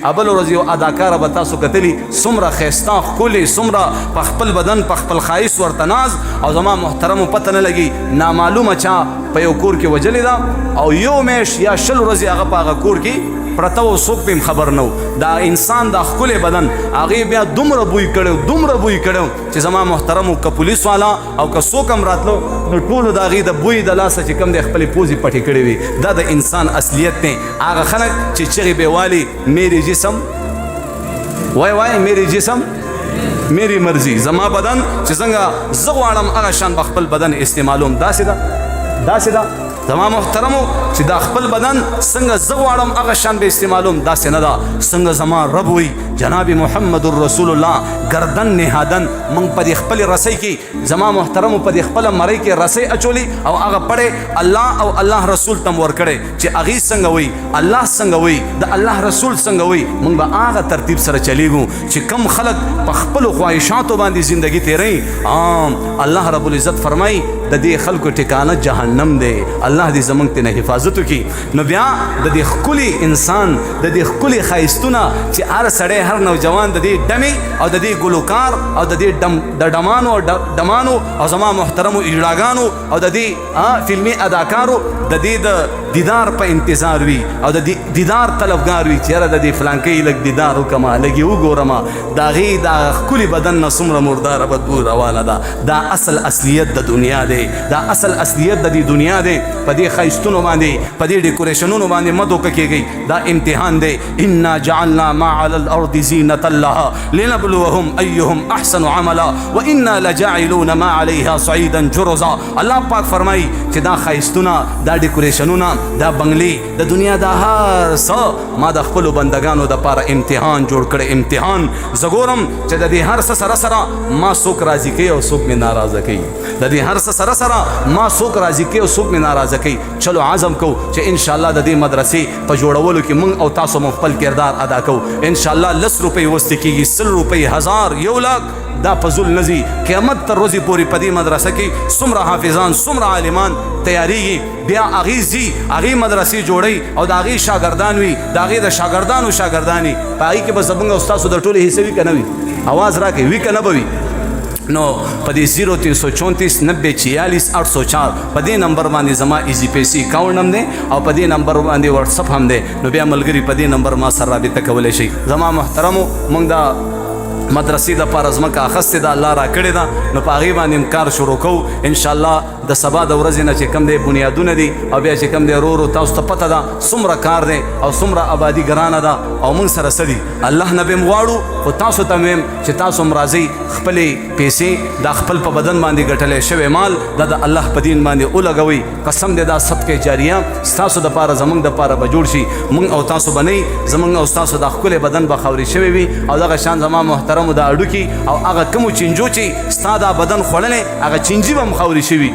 ابل ورځ یو اداکاره به تاسو کتلی څومره ښایسته ښکلې څومره په خپل بدن په خپل ښایست ورته ناز او زما محترمو پته نه لګي نامعلومه چا په یو کور کې وجلې ده او یو میاشت یا شل ورځې هغه په هغه کور کې پرته و څوک به خبر نه دا انسان دا ښکلی بدن هغې بیا دومره بوی کړی چې زما محترمو که پولیس والا او که څوک هم راتلو نو ټولو د هغې د بوی د لاسه چې کوم دی خپلې پوزې پټې کړې وي دا د انسان اصلیت دی هغه خلک چې چغې به والي میری جسم وای میری جسم میری مرضی زما بدن چې څنګه زه غواړم هغه شان به خپل بدن استعمالوم داسې ده زما محترمو چې دا خپل بدن څنګه زه غواړم هغه شان به استعمالوم داسې نه ده څنګه زما رب وي جناب محمد رسول الله گردن نهادن موږ په دې خپلې رسۍ کې زما محترمو په دې خپله مرۍ کې رسۍ اچولي او هغه پړې الله او الله رسول ته م ورکړی چې هغې څنګه وي الله څنګه وي د الله رسول څنګه وي موږ به هغه ترتیب سره چلیږو چې کم خلک په خپلو خواهشاتو باندې زندگی تیروي الله رب العزت فرمایي د دې خلکو ټکانه جهنم دی الله دې زمونږ ته نه حفاظت وکړي نو بیا د دې ښکلي انسان د دې ښکلي ښایستونه چې هر سړی هر نوجوان د دې ډمې او د دې ګلوکار او د دې د ډمانو او زما محترمو اجراګانو او د دې فلمي اداکارو د دې د دیدار په انتظار وي او د دیدار طلبګار وي چې یاره د دې فلانکۍ لږ دیدار وکړمه لږ یې وګورمه د هغې دا ښکلي بدن نه څومره مرداره بدبو روانه ده دا اصلیت د دنیا دی دا اصلیت د دې دنیا دی په دې ښایستونو باندې په دې ډیکوریشنونو باندې مه دوکه کېږئ دا امتحان دی انا جعلنا ما علی الارض زینة لها لنبلوهم ایهم احسن عملا وانا لجاعلون ما علیها صعیدا جرزا الله پاک فرمایي چې دا ښایستونه دا ډیکوریشنونه دا بنگلې د دنیا دا هر څه ما د خپلو بندګانو دپاره امتحان جوړ کړی امتحان زه ګورم چې د دې هر څه سره سره ما څوک راضي کوي او څوک مې ناراضه کوي د دې هر څه سره سره ما څوک راضي کوي او څوک مې ناراضه کوي چلو عزم کوو چې انشاءالله د دې مدرسې په جوړولو کې موږ او تاسو مو خپل کردار ادا کوو انشاءالله 10 روپۍ وستې کېږي 100 روپۍ 1000 1 لاک دا فضول نزي قیامت تر ورځې پورې په دې مدرسه کې څومره حافظان څومره عالمان تیاریږي بیا هغې ځي هغې مدرسې جوړوي او د هغې شاګردان وي د هغې د شاګردانو شاګردانې په هغې کې به زموږ او ستاسو د ټولې حصه وي که نه وي اواز راکړئ وي که نه به وي نو په دې 0334 90 46 804 په دې نمبر باندې زما ایزی پیسې اکاونټ هم دی او په دې نمبر باندې واتساپ هم دی نو بیا ملګري په دې نمبر ما سره رابطه کولی شي زما محترمو موږ دا مدرسې دپاره ځمکه اخیستې ده الله راکړې ده نو په هغې باندې هم کار شروع کوو انشاءالله د سبا د ورځې نه چې کوم دی بنیادونه دي او بیا چې کوم دی ورو تاسو ته پته ده څومره کار دی او څومره آبادي ګرانه ده او موږ سره څه دي الله نه به م غواړو خو تاسو ته م چې تاسو هم راځئ خپلې پیسې دا خپل په بدن باندې ګټلی شوی مال دا د الله په دین باندې ولګوئ قسم دی دا صدقې جاریه ستاسو دپاره زموږ دپاره به جوړ شي موږ او تاسو به نه زموږ او ستاسو دا ښکلی بدن به خاورې شوی وي او دغه شان زما محترمو دا اډوکي او هغه کومو چینجو چې ستا دا بدن خوړلی هغه چینجي به هم خاورې شوي